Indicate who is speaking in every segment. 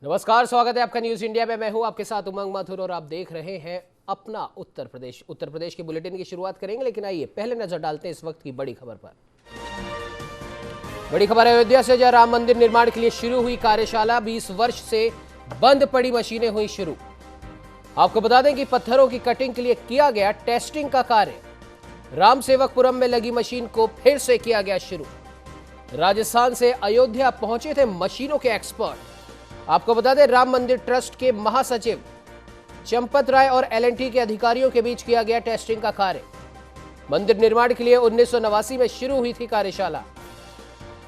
Speaker 1: नमस्कार, स्वागत है आपका न्यूज इंडिया में। मैं हूं आपके साथ उमंग माथुर और आप देख रहे हैं अपना उत्तर प्रदेश। उत्तर प्रदेश के बुलेटिन की शुरुआत करेंगे, लेकिन आइए पहले नजर डालते हैं इस वक्त की बड़ी खबर पर। बड़ी खबर है, अयोध्या से जहां राम मंदिर निर्माण के लिए शुरू हुई कार्यशाला, 20 वर्ष से बंद पड़ी मशीनें हुई शुरू। आपको बता दें कि पत्थरों की कटिंग के लिए किया गया टेस्टिंग का कार्य। राम सेवकपुरम में लगी मशीन को फिर से किया गया शुरू। राजस्थान से अयोध्या पहुंचे थे मशीनों के एक्सपर्ट। आपको बता दें, राम मंदिर ट्रस्ट के महासचिव चंपत राय और एल&टी के अधिकारियों के बीच किया गया टेस्टिंग का कार्य। मंदिर निर्माण के लिए 1989 में शुरू हुई थी कार्यशाला।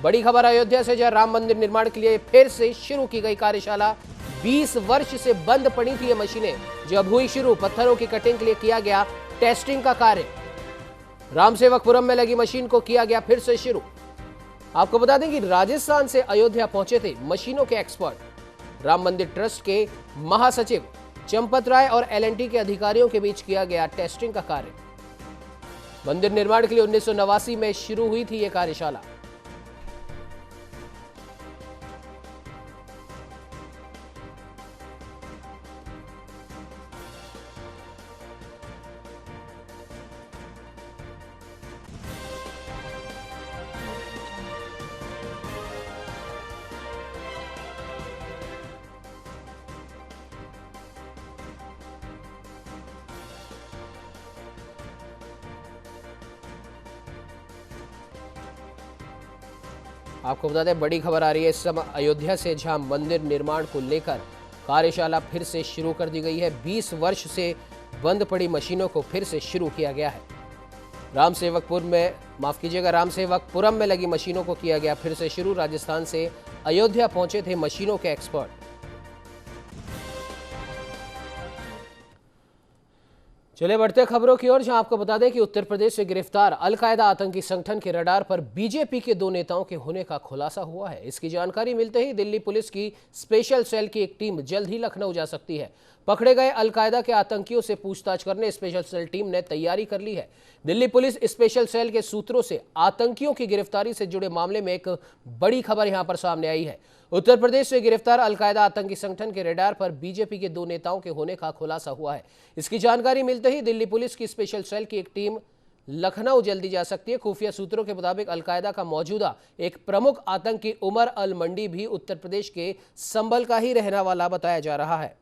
Speaker 1: बड़ी खबर, अयोध्या से जहां राम मंदिर निर्माण के लिए फिर से शुरू की गई कार्यशाला, 20 वर्ष से बंद पड़ी थी ये मशीनें, जो अब हुई शुरू। पत्थरों की कटिंग के लिए किया गया टेस्टिंग का कार्य। राम सेवकपुरम में लगी मशीन को किया गया फिर से शुरू। आपको बता दें कि राजस्थान से अयोध्या पहुंचे थे मशीनों के एक्सपर्ट। राम मंदिर ट्रस्ट के महासचिव चंपत राय और एल&टी के अधिकारियों के बीच किया गया टेस्टिंग का कार्य। मंदिर निर्माण के लिए 1989 में शुरू हुई थी यह कार्यशाला। आपको बता दें, बड़ी खबर आ रही है इस समय अयोध्या से, जहां मंदिर निर्माण को लेकर कार्यशाला फिर से शुरू कर दी गई है। 20 वर्ष से बंद पड़ी मशीनों को फिर से शुरू किया गया है। राम सेवकपुरम में लगी मशीनों को किया गया फिर से शुरू। राजस्थान से अयोध्या पहुंचे थे मशीनों के एक्सपर्ट। चले बढ़ते खबरों की ओर, जहां आपको बता दें कि उत्तर प्रदेश से गिरफ्तार अलकायदा आतंकी संगठन के रडार पर बीजेपी के 2 नेताओं के होने का खुलासा हुआ है। इसकी जानकारी मिलते ही दिल्ली पुलिस की स्पेशल सेल की एक टीम जल्द ही लखनऊ जा सकती है। पकड़े गए अलकायदा के आतंकियों से पूछताछ करने स्पेशल सेल टीम ने तैयारी कर ली है। दिल्ली पुलिस स्पेशल सेल के सूत्रों से आतंकियों की गिरफ्तारी से जुड़े मामले में एक बड़ी खबर यहां पर सामने आई है। उत्तर प्रदेश से गिरफ्तार अलकायदा आतंकी संगठन के रडार पर बीजेपी के 2 नेताओं के होने का खुलासा हुआ है। इसकी जानकारी मिलते ही दिल्ली पुलिस की स्पेशल सेल की एक टीम लखनऊ जल्दी जा सकती है। खुफिया सूत्रों के मुताबिक अलकायदा का मौजूदा एक प्रमुख आतंकी उमर अल मंडी भी उत्तर प्रदेश के संभल का ही रहने वाला बताया जा रहा है।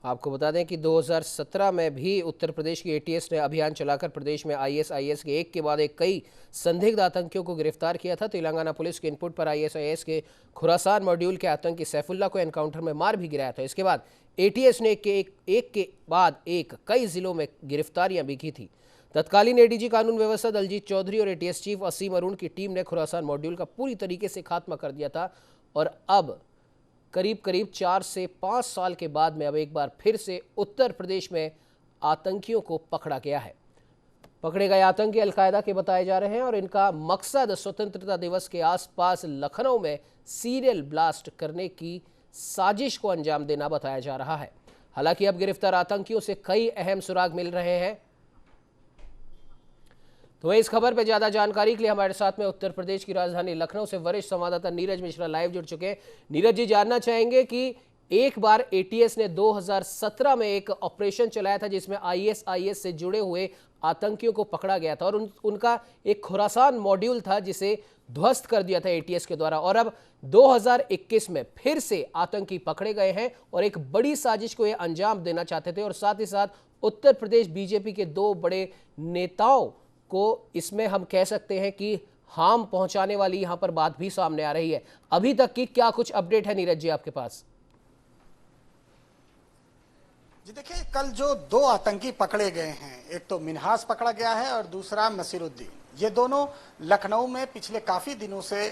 Speaker 1: आपको बता दें कि 2017 में भी उत्तर प्रदेश की एटीएस ने अभियान चलाकर प्रदेश में आईएसआईएस के एक के बाद एक कई संदिग्ध आतंकियों को गिरफ्तार किया था। तेलंगाना पुलिस के इनपुट पर आईएसआईएस के खुरासान मॉड्यूल के आतंकी सैफुल्ला को एनकाउंटर में मार भी गिराया था। इसके बाद एटीएस ने एक के बाद एक कई जिलों में गिरफ्तारियां भी की थी। तत्कालीन एडीजी कानून व्यवस्था दलजीत चौधरी और एटीएस चीफ असीम अरुण की टीम ने खुरासान मॉड्यूल का पूरी तरीके से खात्मा कर दिया था और अब करीब 4 से 5 साल के बाद में अब एक बार फिर से उत्तर प्रदेश में आतंकियों को पकड़ा गया है। पकड़े गए आतंकी अलकायदा के बताए जा रहे हैं और इनका मकसद स्वतंत्रता दिवस के आसपास लखनऊ में सीरियल ब्लास्ट करने की साजिश को अंजाम देना बताया जा रहा है। हालांकि अब गिरफ्तार आतंकियों से कई अहम सुराग मिल रहे हैं। तो इस खबर पर ज्यादा जानकारी के लिए हमारे साथ में उत्तर प्रदेश की राजधानी लखनऊ से वरिष्ठ संवाददाता नीरज मिश्रा लाइव जुड़ चुके हैं। नीरज जी, जानना चाहेंगे कि एक बार एटीएस ने 2017 में एक ऑपरेशन चलाया था जिसमें आईएसआईएस से जुड़े हुए आतंकियों को पकड़ा गया था और उनका एक खुरासान मॉड्यूल था जिसे ध्वस्त कर दिया था एटीएस के द्वारा, और अब 2021 में फिर से आतंकी पकड़े गए हैं और एक बड़ी साजिश को ये अंजाम देना चाहते थे और साथ ही साथ उत्तर प्रदेश बीजेपी के 2 बड़े नेताओं को इसमें हम कह सकते हैं कि हार्म पहुंचाने वाली यहां पर बात भी सामने आ रही है। अभी तक की क्या कुछ अपडेट है नीरज जी आपके पास?
Speaker 2: जी देखिए, कल जो 2 आतंकी पकड़े गए हैं, एक तो मिन्हास पकड़ा गया है और दूसरा नसीरुद्दीन। ये दोनों लखनऊ में पिछले काफी दिनों से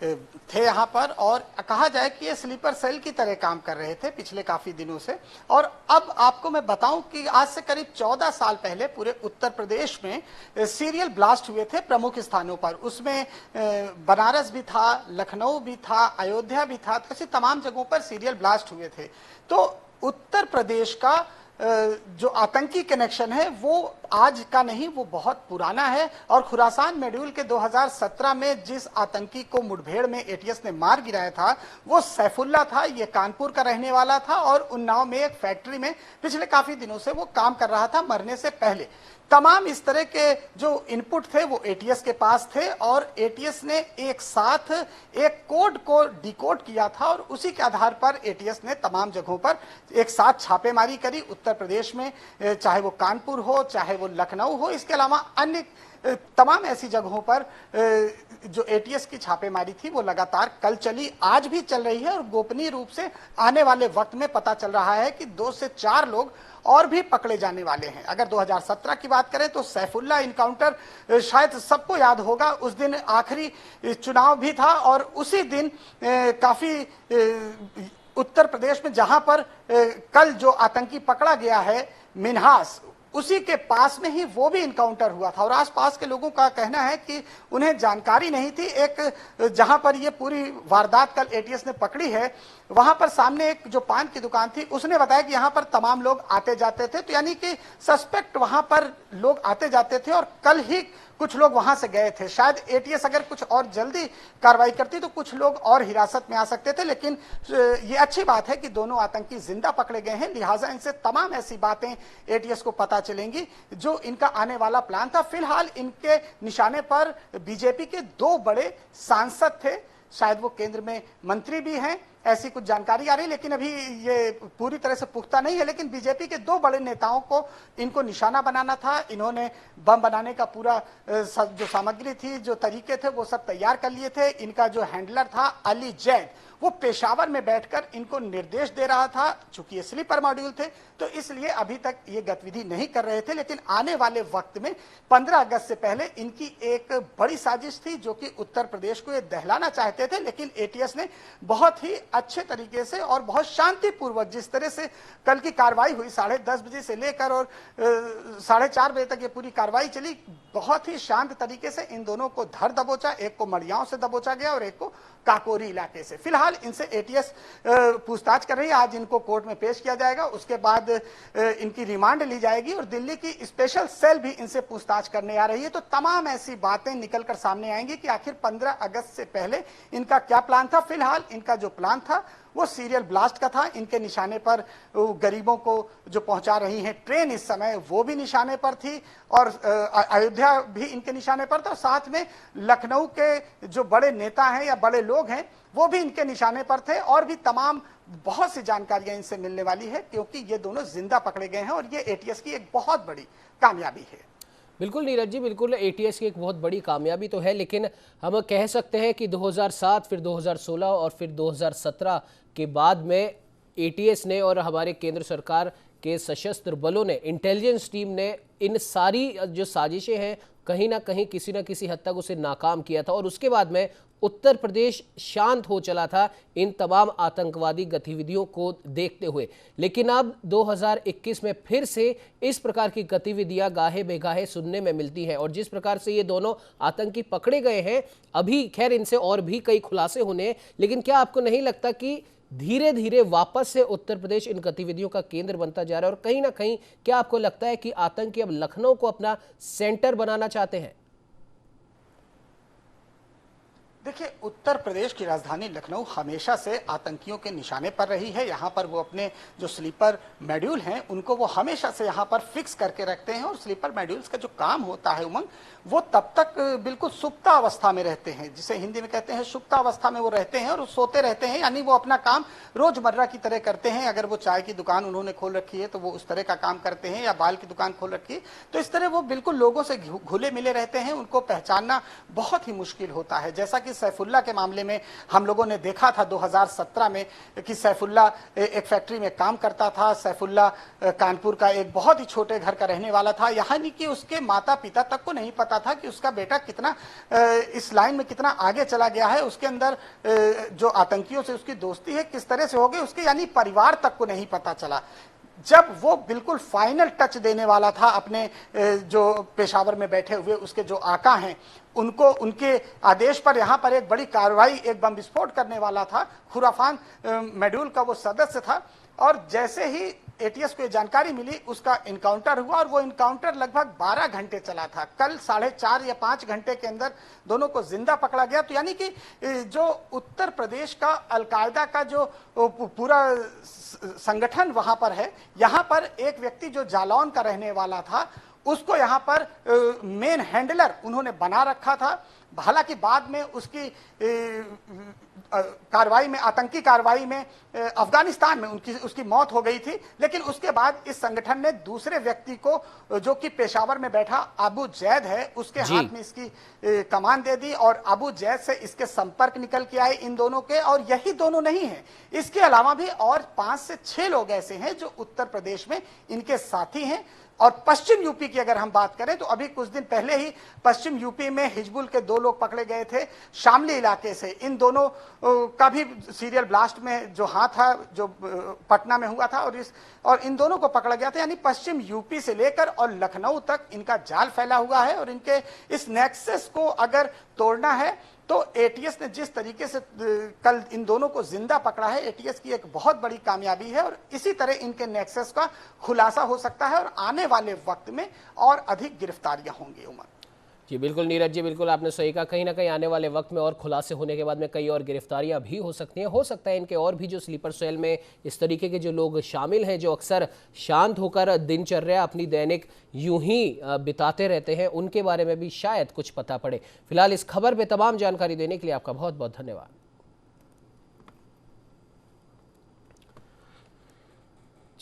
Speaker 2: थे यहाँ पर, और कहा जाए कि ये स्लीपर सेल की तरह काम कर रहे थे पिछले काफी दिनों से। और अब आपको मैं बताऊं कि आज से करीब 14 साल पहले पूरे उत्तर प्रदेश में सीरियल ब्लास्ट हुए थे प्रमुख स्थानों पर। उसमें बनारस भी था, लखनऊ भी था, अयोध्या भी था, तो ऐसी तमाम जगहों पर सीरियल ब्लास्ट हुए थे। तो उत्तर प्रदेश का जो आतंकी कनेक्शन है वो आज का नहीं, वो बहुत पुराना है। और खुरासान मॉड्यूल के 2017 में जिस आतंकी को मुठभेड़ में एटीएस ने मार गिराया था वो सैफुल्ला था। ये कानपुर का रहने वाला था और उन्नाव में एक फैक्ट्री में पिछले काफी दिनों से वो काम कर रहा था मरने से पहले। तमाम इस तरह के जो इनपुट थे वो एटीएस के पास थे और एटीएस ने एक साथ एक कोड को डिकोड किया था और उसी के आधार पर एटीएस ने तमाम जगहों पर एक साथ छापेमारी करी उत्तर प्रदेश में, चाहे वो कानपुर हो, चाहे वो लखनऊ हो, इसके अलावा अन्य तमाम ऐसी जगहों पर जो एटीएस की छापेमारी थी वो लगातार कल चली, आज भी चल रही है। और गोपनीय रूप से आने वाले वक्त में पता चल रहा है कि 2 से 4 लोग और भी पकड़े जाने वाले हैं। अगर 2017 की बात करें तो सैफुल्ला इनकाउंटर शायद सबको याद होगा, उस दिन आखिरी चुनाव भी था और उसी दिन काफी उत्तर प्रदेश में जहां पर कल जो आतंकी पकड़ा गया है मिन्हास, उसी के पास में ही वो भी इनकाउंटर हुआ था। और आसपास के लोगों का कहना है कि उन्हें जानकारी नहीं थी। एक जहां पर ये पूरी वारदात कल एटीएस ने पकड़ी है वहां पर सामने एक जो पान की दुकान थी उसने बताया कि यहां पर तमाम लोग आते जाते थे, तो यानी कि सस्पेक्ट वहां पर लोग आते जाते थे और कल ही कुछ लोग वहां से गए थे। शायद एटीएस अगर कुछ और जल्दी कार्रवाई करती तो कुछ लोग और हिरासत में आ सकते थे, लेकिन ये अच्छी बात है कि दोनों आतंकी जिंदा पकड़े गए हैं। लिहाजा इनसे तमाम ऐसी बातें एटीएस को पता चलेंगी जो इनका आने वाला प्लान था। फिलहाल इनके निशाने पर बीजेपी के 2 बड़े सांसद थे, शायद वो केंद्र में मंत्री भी हैं, ऐसी कुछ जानकारी आ रही, लेकिन अभी ये पूरी तरह से पुख्ता नहीं है। लेकिन बीजेपी के 2 बड़े नेताओं को इनको निशाना बनाना था। इन्होंने बम बनाने का पूरा जो सामग्री थी, जो तरीके थे वो सब तैयार कर लिए थे। इनका जो हैंडलर था अली जैद, वो पेशावर में बैठकर इनको निर्देश दे रहा था। चूंकि ये स्लीपर मॉड्यूल थे तो इसलिए अभी तक ये गतिविधि नहीं कर रहे थे, लेकिन आने वाले वक्त में 15 अगस्त से पहले इनकी एक बड़ी साजिश थी जो कि उत्तर प्रदेश को ये दहलाना चाहते थे। लेकिन एटीएस ने बहुत ही अच्छे तरीके से और बहुत शांतिपूर्वक, जिस तरह से कल की कार्रवाई हुई 10:30 बजे से लेकर और 4:30 बजे तक ये पूरी कार्रवाई चली, बहुत ही शांत तरीके से इन दोनों को धर दबोचा। एक को मड़ियाओं से दबोचा गया और एक को काकोरी इलाके से। फिलहाल इनसे एटीएस पूछताछ कर रही है। आज इनको कोर्ट में पेश किया जाएगा, उसके बाद इनकी रिमांड ली जाएगी और दिल्ली की स्पेशल सेल भी इनसे पूछताछ करने आ रही है। तो तमाम ऐसी बातें निकलकर सामने आएंगी कि आखिर 15 अगस्त से पहले इनका क्या प्लान था। फिलहाल इनका जो प्लान था वो सीरियल ब्लास्ट का था। इनके निशाने पर गरीबों को जो पहुंचा रही हैं ट्रेन इस समय वो भी निशाने पर थी और अयोध्या भी इनके निशाने पर था। साथ में लखनऊ के जो बड़े नेता हैं या बड़े लोग हैं वो भी इनके निशाने पर थे और भी तमाम बहुत सी जानकारियां इनसे मिलने वाली है, क्योंकि ये दोनों जिंदा पकड़े गए हैं और ये एटीएस की एक बहुत बड़ी कामयाबी है।
Speaker 1: बिल्कुल नीरज जी, बिल्कुल एटीएस की एक बहुत बड़ी कामयाबी तो है, लेकिन हम कह सकते हैं कि 2007 फिर 2016 और फिर 2017 के बाद में एटीएस ने और हमारे केंद्र सरकार के सशस्त्र बलों ने, इंटेलिजेंस टीम ने इन सारी जो साजिशें हैं कहीं ना कहीं किसी न किसी हद तक उसे नाकाम किया था और उसके बाद में उत्तर प्रदेश शांत हो चला था इन तमाम आतंकवादी गतिविधियों को देखते हुए। लेकिन अब 2021 में फिर से इस प्रकार की गतिविधियां गाहे बेगाहे सुनने में मिलती हैं और जिस प्रकार से ये दोनों आतंकी पकड़े गए हैं, अभी खैर इनसे और भी कई खुलासे होने हैं, लेकिन क्या आपको नहीं लगता कि धीरे धीरे वापस से उत्तर प्रदेश इन गतिविधियों का केंद्र बनता जा रहा है और कहीं ना कहीं क्या आपको लगता है कि आतंकी अब लखनऊ को अपना सेंटर बनाना चाहते हैं?
Speaker 2: देखिए, उत्तर प्रदेश की राजधानी लखनऊ हमेशा से आतंकियों के निशाने पर रही है। यहाँ पर वो अपने जो स्लीपर मॉड्यूल हैं उनको वो हमेशा से यहाँ पर फिक्स करके रखते हैं और स्लीपर मॉड्यूल्स का जो काम होता है उमंग, वो तब तक बिल्कुल सुप्ता अवस्था में रहते हैं, जिसे हिंदी में कहते हैं सुप्ता अवस्था में वो रहते हैं और सोते रहते हैं, यानी वो अपना काम रोजमर्रा की तरह करते हैं। अगर वो चाय की दुकान उन्होंने खोल रखी है तो वो उस तरह का काम करते हैं, या बाल की दुकान खोल रखी है तो इस तरह वो बिल्कुल लोगों से घुले मिले रहते हैं। उनको पहचानना बहुत ही मुश्किल होता है। जैसा कि सैफुल्ला के मामले में हम लोगों ने देखा था 2017 में कि सैफुल्ला एक फैक्ट्री में काम करता था। सैफुल्ला कानपुर का एक बहुत ही छोटे घर का रहने वाला था, यानी कि उसके माता पिता तक को नहीं पता था कि उसका बेटा कितना इस लाइन में कितना आगे चला गया है। उसके अंदर जो आतंकियों से उसकी दोस्ती है किस तरह से हो गई, उसके यानी परिवार तक को नहीं पता चला। जब वो बिल्कुल फाइनल टच देने वाला था अपने जो पेशावर में बैठे हुए उसके जो आका हैं उनको, उनके आदेश पर यहाँ पर एक बड़ी कार्रवाई, एक बम विस्फोट करने वाला था। खुराफान मेड्यूल का वो सदस्य था और जैसे ही एटीएस को ये जानकारी मिली उसका इनकाउंटर हुआ और वो इनकाउंटर लगभग 12 घंटे चला था। कल 4.5 या 5 घंटे के अंदर दोनों को जिंदा पकड़ा गया। तो यानी कि जो उत्तर प्रदेश का अलकायदा का जो पूरा संगठन वहां पर है, यहाँ पर एक व्यक्ति जो जालौन का रहने वाला था उसको यहाँ पर मेन हैंडलर उन्होंने बना रखा था। हालांकि बाद में उसकी कार्रवाई में, आतंकी कार्रवाई में अफगानिस्तान में उसकी मौत हो गई थी। लेकिन उसके बाद इस संगठन ने दूसरे व्यक्ति को जो कि पेशावर में बैठा अबू जैद है उसके हाथ में इसकी कमान दे दी और अबू जैद से इसके संपर्क निकल के आए इन दोनों के। और यही दोनों नहीं है, इसके अलावा भी और 5 से 6 लोग ऐसे हैं जो उत्तर प्रदेश में इनके साथी हैं। और पश्चिम यूपी की अगर हम बात करें तो अभी कुछ दिन पहले ही पश्चिम यूपी में हिजबुल के 2 लोग पकड़े गए थे शामली इलाके से। इन दोनों का भी सीरियल ब्लास्ट में जो हाथ था जो पटना में हुआ था और इन दोनों को पकड़ा गया था। यानी पश्चिम यूपी से लेकर और लखनऊ तक इनका जाल फैला हुआ है और इनके इस नेक्सस को अगर तोड़ना है तो एटीएस ने जिस तरीके से कल इन दोनों को जिंदा पकड़ा है, एटीएस की एक बहुत बड़ी कामयाबी है और इसी तरह इनके नेक्सस का खुलासा हो सकता है और आने वाले वक्त में और अधिक गिरफ्तारियां होंगी। उमर
Speaker 1: जी बिल्कुल नीरज जी, बिल्कुल आपने सही कहा। कहीं ना कहीं आने वाले वक्त में और खुलासे होने के बाद में कई और गिरफ्तारियां भी हो सकती हैं। हो सकता है इनके और भी जो स्लीपर सेल में इस तरीके के जो लोग शामिल हैं जो अक्सर शांत होकर दिनचर्या अपनी दैनिक यूं ही बिताते रहते हैं, उनके बारे में भी शायद कुछ पता पड़े। फिलहाल इस खबर पर तमाम जानकारी देने के लिए आपका बहुत बहुत धन्यवाद।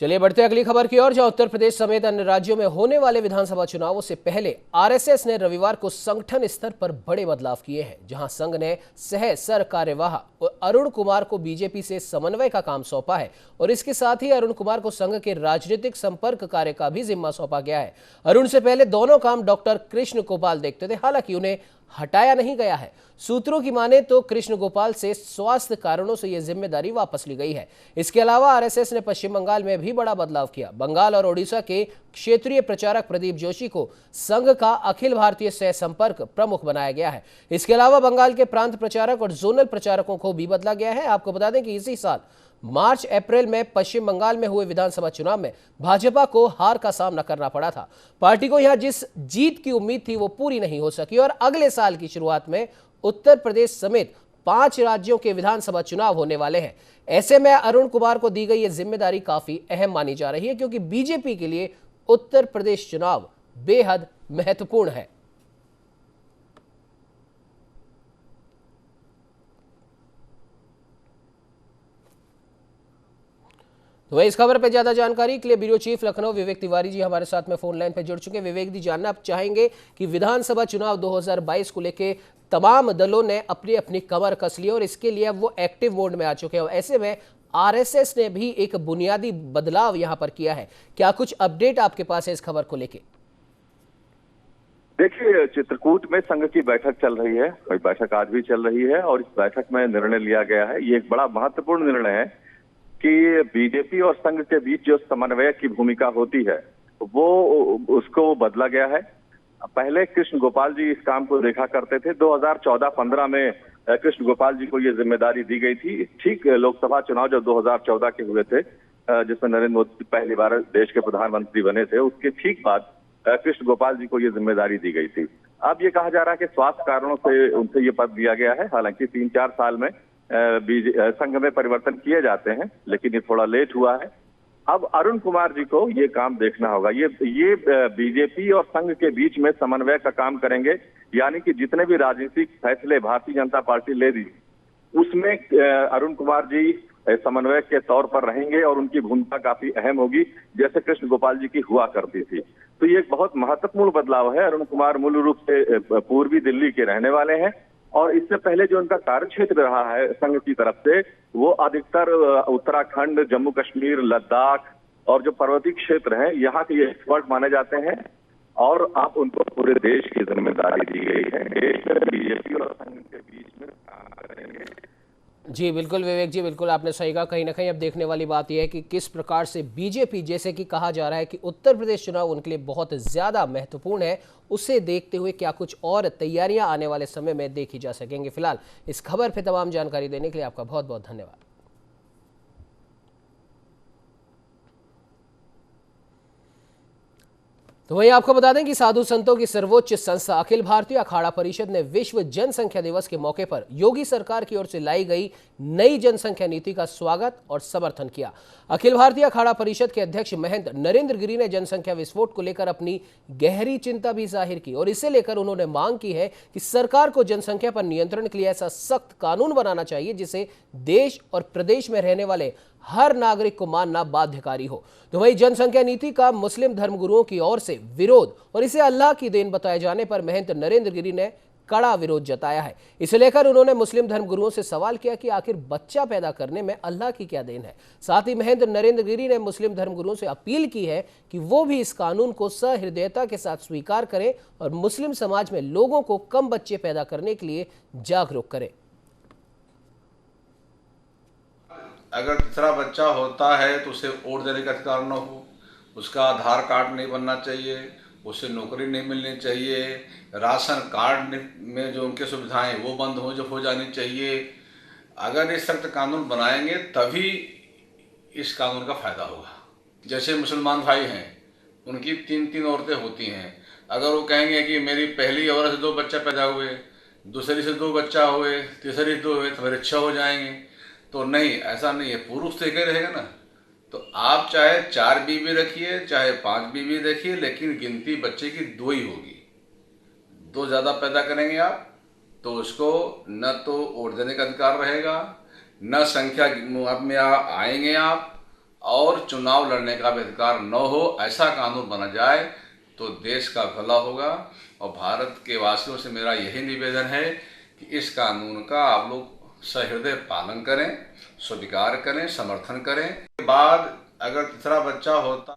Speaker 1: चलिए बढ़ते अगली खबर की ओर, जहां उत्तर प्रदेश समेत अन्य राज्यों में होने वाले विधानसभा चुनावों से पहले आरएसएस ने रविवार को संगठन स्तर पर बड़े बदलाव किए हैं। जहां संघ ने सह सर कार्यवाह अरुण कुमार को बीजेपी से समन्वय का काम सौंपा है और इसके साथ ही अरुण कुमार को संघ के राजनीतिक संपर्क कार्य का भी जिम्मा सौंपा गया है। अरुण से पहले दोनों काम डॉक्टर कृष्ण गोपाल देखते थे, हालांकि उन्हें हटाया नहीं गया है। सूत्रों की माने तो कृष्ण गोपाल से स्वास्थ्य कारणों से यह जिम्मेदारी वापस ली गई है। इसके अलावा आरएसएस ने पश्चिम बंगाल में भी बड़ा बदलाव किया। बंगाल और ओडिशा के क्षेत्रीय प्रचारक प्रदीप जोशी को संघ का अखिल भारतीय सह संपर्क प्रमुख बनाया गया है। इसके अलावा बंगाल के प्रांत प्रचारक और जोनल प्रचारकों को भी बदला गया है। आपको बता दें कि इसी साल मार्च अप्रैल में पश्चिम बंगाल में हुए विधानसभा चुनाव में भाजपा को हार का सामना करना पड़ा था। पार्टी को यहां जिस जीत की उम्मीद थी वो पूरी नहीं हो सकी और अगले साल की शुरुआत में उत्तर प्रदेश समेत 5 राज्यों के विधानसभा चुनाव होने वाले हैं। ऐसे में अरुण कुमार को दी गई यह जिम्मेदारी काफी अहम मानी जा रही है, क्योंकि बीजेपी के लिए उत्तर प्रदेश चुनाव बेहद महत्वपूर्ण है। तो इस खबर पर ज्यादा जानकारी के लिए ब्यूरो चीफ लखनऊ विवेक तिवारी जी हमारे साथ में फोन लाइन पर जुड़ चुके हैं। विवेक जी, जानना आप चाहेंगे कि विधानसभा चुनाव 2022 को लेकर तमाम दलों ने अपनी अपनी कमर कस ली और इसके लिए अब वो एक्टिव मोड में आ चुके हैं। ऐसे में आरएसएस ने भी एक बुनियादी बदलाव यहां पर किया है। क्या कुछ अपडेट आपके पास है इस खबर को लेकर?
Speaker 3: देखिए, चित्रकूट में संघ की बैठक चल रही है, बैठक आज भी चल रही है और इस बैठक में निर्णय लिया गया है। ये एक बड़ा महत्वपूर्ण निर्णय है कि बीजेपी और संघ के बीच जो समन्वय की भूमिका होती है वो उसको बदला गया है। पहले कृष्ण गोपाल जी इस काम को देखा करते थे। 2014-15 में कृष्ण गोपाल जी को ये जिम्मेदारी दी गई थी। ठीक लोकसभा चुनाव जब 2014 के हुए थे, जिसमें नरेंद्र मोदी पहली बार देश के प्रधानमंत्री बने थे, उसके ठीक बाद कृष्ण गोपाल जी को ये जिम्मेदारी दी गई थी। अब ये कहा जा रहा है कि स्वास्थ्य कारणों से उनसे ये पद दिया गया है। हालांकि 3-4 साल में संघ में परिवर्तन किए जाते हैं, लेकिन ये थोड़ा लेट हुआ है। अब अरुण कुमार जी को ये काम देखना होगा। ये बीजेपी और संघ के बीच में समन्वय का काम करेंगे, यानी कि जितने भी राजनीतिक फैसले भारतीय जनता पार्टी ले रही उसमें अरुण कुमार जी समन्वय के तौर पर रहेंगे और उनकी भूमिका काफी अहम होगी, जैसे कृष्ण गोपाल जी की हुआ करती थी। तो ये एक बहुत महत्वपूर्ण बदलाव है। अरुण कुमार मूल रूप से पूर्वी दिल्ली के रहने वाले हैं और इससे पहले जो उनका कार्यक्षेत्र रहा है संघ की तरफ से, वो अधिकतर उत्तराखंड, जम्मू कश्मीर, लद्दाख और जो पर्वतीय क्षेत्र हैं, यहाँ के ये एक्सपर्ट माने जाते हैं। और अब उनको पूरे देश की जिम्मेदारी दी गई है। देश में बीजेपी और संघ के बीच में काम करेंगे।
Speaker 1: जी बिल्कुल विवेक जी, बिल्कुल आपने सही कहा। कहीं ना कहीं अब देखने वाली बात यह है कि किस प्रकार से बीजेपी, जैसे कि कहा जा रहा है कि उत्तर प्रदेश चुनाव उनके लिए बहुत ज़्यादा महत्वपूर्ण है, उसे देखते हुए क्या कुछ और तैयारियां आने वाले समय में देखी जा सकेंगी। फिलहाल इस खबर पर तमाम जानकारी देने के लिए आपका बहुत बहुत धन्यवाद। तो वहीं आपको बता दें कि साधु संतों की सर्वोच्च संस्था अखिल भारतीय अखाड़ा परिषद ने विश्व जनसंख्या दिवस के मौके पर योगी सरकार की ओर से लाई गई नई जनसंख्या नीति का स्वागत और समर्थन किया। अखिल भारतीय अखाड़ा परिषद के अध्यक्ष महंत नरेंद्र गिरी ने जनसंख्या विस्फोट को लेकर अपनी गहरी चिंता भी जाहिर की और इसे लेकर उन्होंने मांग की है कि सरकार को जनसंख्या पर नियंत्रण के लिए ऐसा सख्त कानून बनाना चाहिए जिसे देश और प्रदेश में रहने वाले हर नागरिक को मानना बाध्यकारी हो। तो वही जनसंख्या नीति का मुस्लिम धर्मगुरुओं की ओर से विरोध और इसे अल्लाह की देन बताए जाने पर महंत नरेंद्र गिरी ने कड़ा विरोध जताया है। इसे लेकर उन्होंने मुस्लिम धर्मगुरुओं से सवाल किया कि आखिर बच्चा पैदा करने में अल्लाह की क्या देन है। साथ ही महंत नरेंद्र गिरी ने मुस्लिम धर्मगुरुओं से अपील की है कि वो भी इस कानून को सहृदयता के साथ स्वीकार करें और मुस्लिम समाज में लोगों को कम बच्चे पैदा करने के लिए जागरूक करें।
Speaker 4: अगर तीसरा बच्चा होता है तो उसे वोट देने का अधिकार न हो, उसका आधार कार्ड नहीं बनना चाहिए, उसे नौकरी नहीं मिलनी चाहिए, राशन कार्ड में जो उनकी सुविधाएं वो बंद हो जानी चाहिए। अगर ये सख्त कानून बनाएंगे तभी इस कानून का फायदा होगा। जैसे मुसलमान भाई हैं, उनकी 3 औरतें होती हैं, अगर वो कहेंगे कि मेरी पहली औरत से 2 बच्चा पैदा हुए, दूसरी से 2 बच्चा हुए, तीसरी 2 हुए तो मेरे 6 हो जाएंगे, तो नहीं, ऐसा नहीं है। पुरुष तो एक ही रहेगा ना। तो आप चाहे 4 बीवी रखिए, चाहे 5 बीवी रखिए, लेकिन गिनती बच्चे की 2 ही होगी। 2 ज़्यादा पैदा करेंगे आप तो उसको न तो वोट देने का अधिकार रहेगा, न संख्या में आएंगे आप, और चुनाव लड़ने का भी अधिकार न हो। ऐसा कानून बना जाए तो देश का भला होगा। और भारत के वासियों से मेरा यही निवेदन है कि इस कानून का आप लोग सहृदय पालन करें, स्वीकार करें, समर्थन करें। के बाद अगर तीसरा बच्चा होता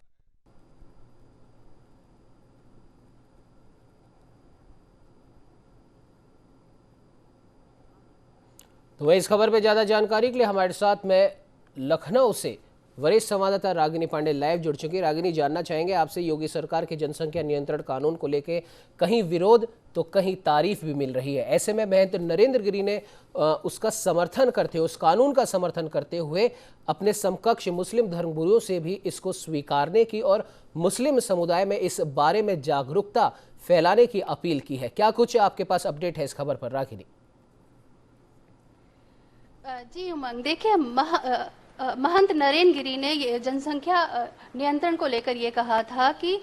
Speaker 1: तो वही इस खबर पर ज्यादा जानकारी के लिए हमारे साथ में लखनऊ से वरिष्ठ संवाददाता रागिनी पांडे लाइव जुड़ चुकी। रागिनी, जानना चाहेंगे आपसे, योगी सरकार के जनसंख्या नियंत्रण कानून को लेकर कहीं विरोध तो कहीं तारीफ भी मिल रही है। ऐसे में महंत नरेंद्र गिरी ने उसका समर्थन करते हुए, उस कानून का समर्थन करते हुए अपने समकक्ष मुस्लिम धर्मगुरुओं से भी इसको स्वीकारने की और मुस्लिम समुदाय में इस बारे में जागरूकता फैलाने की अपील की है। क्या कुछ आपके पास अपडेट है इस खबर पर रागिनी?
Speaker 5: जी उमंग, देखिए महंत नरेंद्र गिरी ने ये जनसंख्या नियंत्रण को लेकर ये कहा था कि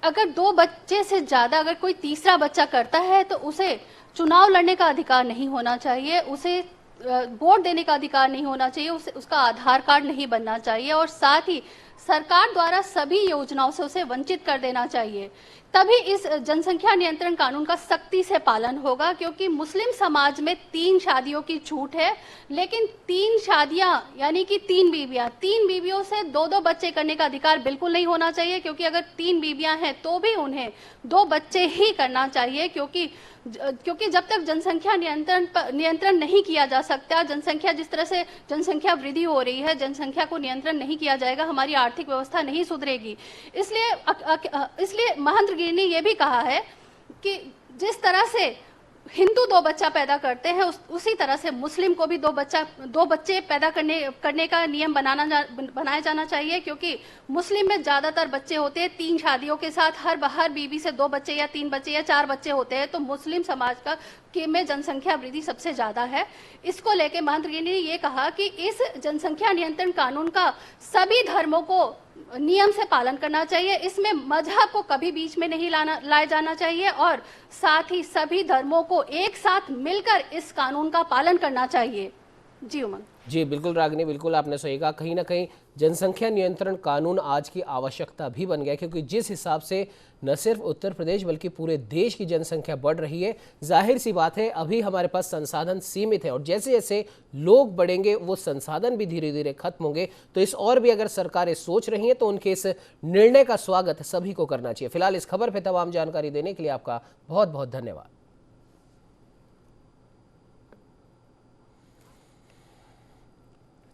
Speaker 5: अगर 2 बच्चे से ज़्यादा अगर कोई तीसरा बच्चा करता है तो उसे चुनाव लड़ने का अधिकार नहीं होना चाहिए, उसे वोट देने का अधिकार नहीं होना चाहिए, उसका आधार कार्ड नहीं बनना चाहिए और साथ ही सरकार द्वारा सभी योजनाओं से उसे वंचित कर देना चाहिए। तभी इस जनसंख्या नियंत्रण कानून का सख्ती से पालन होगा, क्योंकि मुस्लिम समाज में 3 शादियों की छूट है, लेकिन 3 शादियां यानी कि 3 बीवियों से 2-2 बच्चे करने का अधिकार बिल्कुल नहीं होना चाहिए, क्योंकि अगर 3 बीवियां हैं तो भी उन्हें 2 बच्चे ही करना चाहिए, क्योंकि जब तक जनसंख्या नियंत्रण नहीं किया जा सकता, जिस तरह से जनसंख्या वृद्धि हो रही है, जनसंख्या को नियंत्रण नहीं किया जाएगा, हमारी आर्थिक व्यवस्था नहीं सुधरेगी। इसलिए महंत गिरी ने यह भी कहा है कि जिस तरह से हिंदू 2 बच्चा पैदा करते हैं उसी तरह से मुस्लिम को भी 2 बच्चे पैदा करने का नियम बनाया जाना चाहिए, क्योंकि मुस्लिम में ज्यादातर बच्चे होते हैं 3 शादियों के साथ, हर बीवी से 2 बच्चे या 3 बच्चे या 4 बच्चे होते हैं, तो मुस्लिम समाज में जनसंख्या वृद्धि सबसे ज्यादा है। इसको लेके महंत गिरी ने ये कहा कि इस जनसंख्या नियंत्रण कानून का सभी धर्मों को नियम से पालन करना चाहिए, इसमें मजहब को कभी बीच में नहीं लाया जाना चाहिए और साथ ही सभी धर्मों को एक साथ मिलकर इस कानून का पालन करना चाहिए। जी उमंग।
Speaker 1: जी बिल्कुल रागिनी, बिल्कुल आपने सही कहा। कहीं ना कहीं जनसंख्या नियंत्रण कानून आज की आवश्यकता भी बन गया, क्योंकि जिस हिसाब से न सिर्फ उत्तर प्रदेश बल्कि पूरे देश की जनसंख्या बढ़ रही है, जाहिर सी बात है अभी हमारे पास संसाधन सीमित है और जैसे जैसे लोग बढ़ेंगे वो संसाधन भी धीरे धीरे खत्म होंगे। तो इस और भी अगर सरकारें सोच रही हैं तो उनके इस निर्णय का स्वागत सभी को करना चाहिए। फिलहाल इस खबर पर तमाम जानकारी देने के लिए आपका बहुत बहुत धन्यवाद।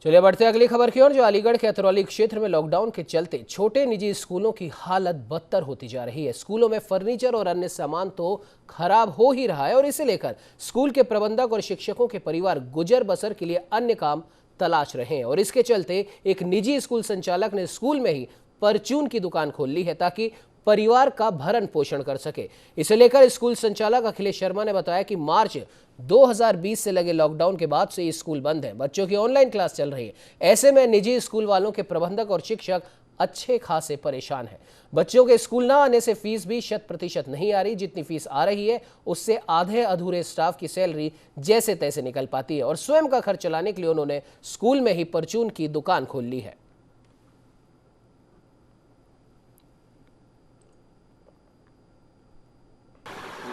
Speaker 1: चलिए बढ़ते अगली खबर की ओर, जो अलीगढ़ के अतरौली क्षेत्र में लॉकडाउन के चलते छोटे निजी स्कूलों की हालत बदतर होती जा रही है। स्कूलों में फर्नीचर और अन्य सामान तो खराब हो ही रहा है और इसे लेकर स्कूल के प्रबंधक और शिक्षकों के परिवार गुजर बसर के लिए अन्य काम तलाश रहे हैं और इसके चलते एक निजी स्कूल संचालक ने स्कूल में ही परचून की दुकान खोल ली है ताकि परिवार का भरण पोषण कर सके। इसे लेकर स्कूल संचालक अखिलेश शर्मा ने बताया कि मार्च 2020 से लगे लॉकडाउन के बाद से ये स्कूल बंद है, बच्चों की ऑनलाइन क्लास चल रही है। ऐसे में निजी स्कूल वालों के प्रबंधक और शिक्षक अच्छे खासे परेशान हैं। बच्चों के स्कूल ना आने से फीस भी 100% नहीं आ रही, जितनी फीस आ रही है उससे आधे अधूरे स्टाफ की सैलरी जैसे तैसे निकल पाती है और स्वयं का खर्च चलाने के लिए उन्होंने स्कूल में ही परचून की दुकान खोल ली है।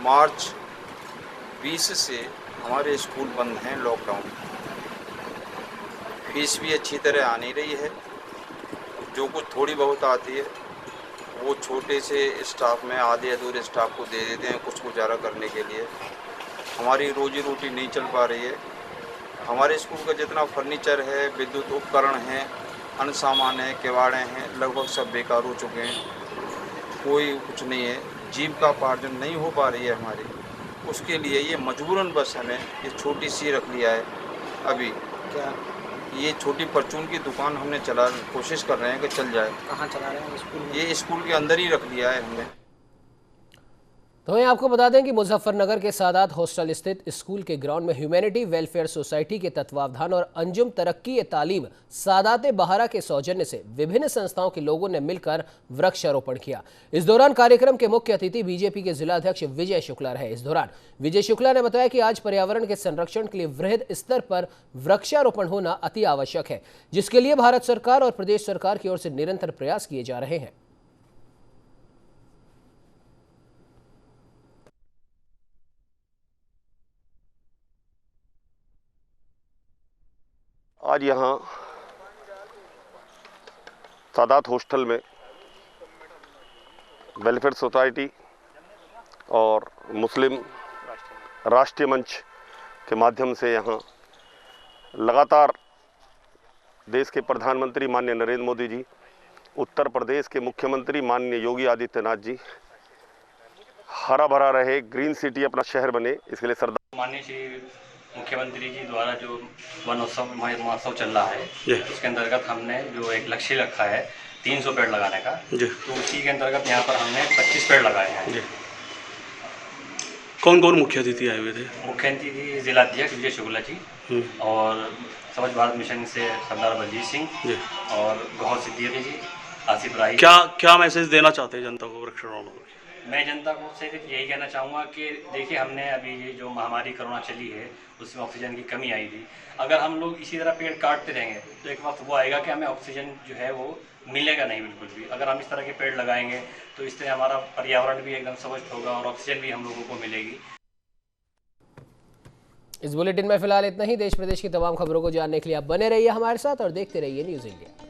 Speaker 6: मार्च 20 से हमारे स्कूल बंद हैं, लॉकडाउन। फीस भी अच्छी तरह आ नहीं रही है, जो कुछ थोड़ी बहुत आती है वो छोटे से स्टाफ में आधे अधूरे स्टाफ को दे देते हैं कुछ गुजारा करने के लिए। हमारी रोजी रोटी नहीं चल पा रही है। हमारे स्कूल का जितना फर्नीचर है, विद्युत उपकरण हैं, अन्य सामान है, किवाड़े हैं, लगभग सब बेकार हो चुके हैं। कोई कुछ नहीं है, जीविकापार्जन नहीं हो पा रही है हमारी। उसके लिए ये मजबूरन बस हमें ये छोटी सी रख लिया है। अभी क्या ये छोटी परचून की दुकान हमने कोशिश कर रहे हैं कि चल जाए।
Speaker 7: कहाँ चला रहे हैं? स्कूल में?
Speaker 6: ये स्कूल के अंदर ही रख लिया है हमने।
Speaker 1: तो वहीं आपको बता दें कि मुजफ्फरनगर के सादात हॉस्टल स्थित स्कूल के ग्राउंड में ह्यूमैनिटी वेलफेयर सोसाइटी के तत्वावधान और अंजुम तरक्की तालीम सादात बहारा के सौजन्य से विभिन्न संस्थाओं के लोगों ने मिलकर वृक्षारोपण किया। इस दौरान कार्यक्रम के मुख्य अतिथि बीजेपी के जिला अध्यक्ष विजय शुक्ला रहे। इस दौरान विजय शुक्ला ने बताया कि आज पर्यावरण के संरक्षण के लिए वृहद स्तर पर वृक्षारोपण होना अति आवश्यक है, जिसके लिए भारत सरकार और प्रदेश सरकार की ओर से निरंतर प्रयास किए जा रहे हैं।
Speaker 8: आज यहाँ सादात हॉस्टल में वेलफेयर सोसाइटी और मुस्लिम राष्ट्रीय मंच के माध्यम से यहाँ लगातार देश के प्रधानमंत्री माननीय नरेंद्र मोदी जी, उत्तर प्रदेश के मुख्यमंत्री माननीय योगी आदित्यनाथ जी हरा भरा रहे, ग्रीन सिटी अपना शहर बने, इसके लिए सरदार
Speaker 7: माननीय श्री मुख्यमंत्री जी द्वारा जो वन महोत्सव चल रहा है उसके अंतर्गत हमने जो एक लक्ष्य रखा है 300 पेड़ लगाने का, तो उसी के अंतर्गत यहाँ पर हमने 25 पेड़ लगाए हैं।
Speaker 9: कौन कौन मुख्य अतिथि आए हुए थे?
Speaker 7: मुख्य अतिथि जिला अध्यक्ष विजय शुक्ला जी और स्वच्छ भारत मिशन से सरदार बलजीत सिंह और गौहर सिद्दीकी जी, आसिफ राही।
Speaker 9: क्या मैसेज देना चाहते हैं जनता को वृक्षारोपण?
Speaker 7: मैं जनता को सिर्फ यही कहना चाहूँगा कि देखिए, हमने अभी ये जो महामारी कोरोना चली है उसमें ऑक्सीजन की कमी आई थी। अगर हम लोग इसी तरह पेड़ काटते रहेंगे तो एक वक्त वो आएगा कि हमें ऑक्सीजन जो है वो मिलेगा नहीं बिल्कुल भी। अगर हम इस तरह के पेड़ लगाएंगे तो इससे हमारा पर्यावरण भी एकदम स्वच्छ होगा और ऑक्सीजन भी हम लोगों को मिलेगी।
Speaker 1: इस बुलेटिन में फिलहाल इतना ही। देश प्रदेश की तमाम खबरों को जानने के लिए आप बने रहिए हमारे साथ और देखते रहिए न्यूज़ इंडिया।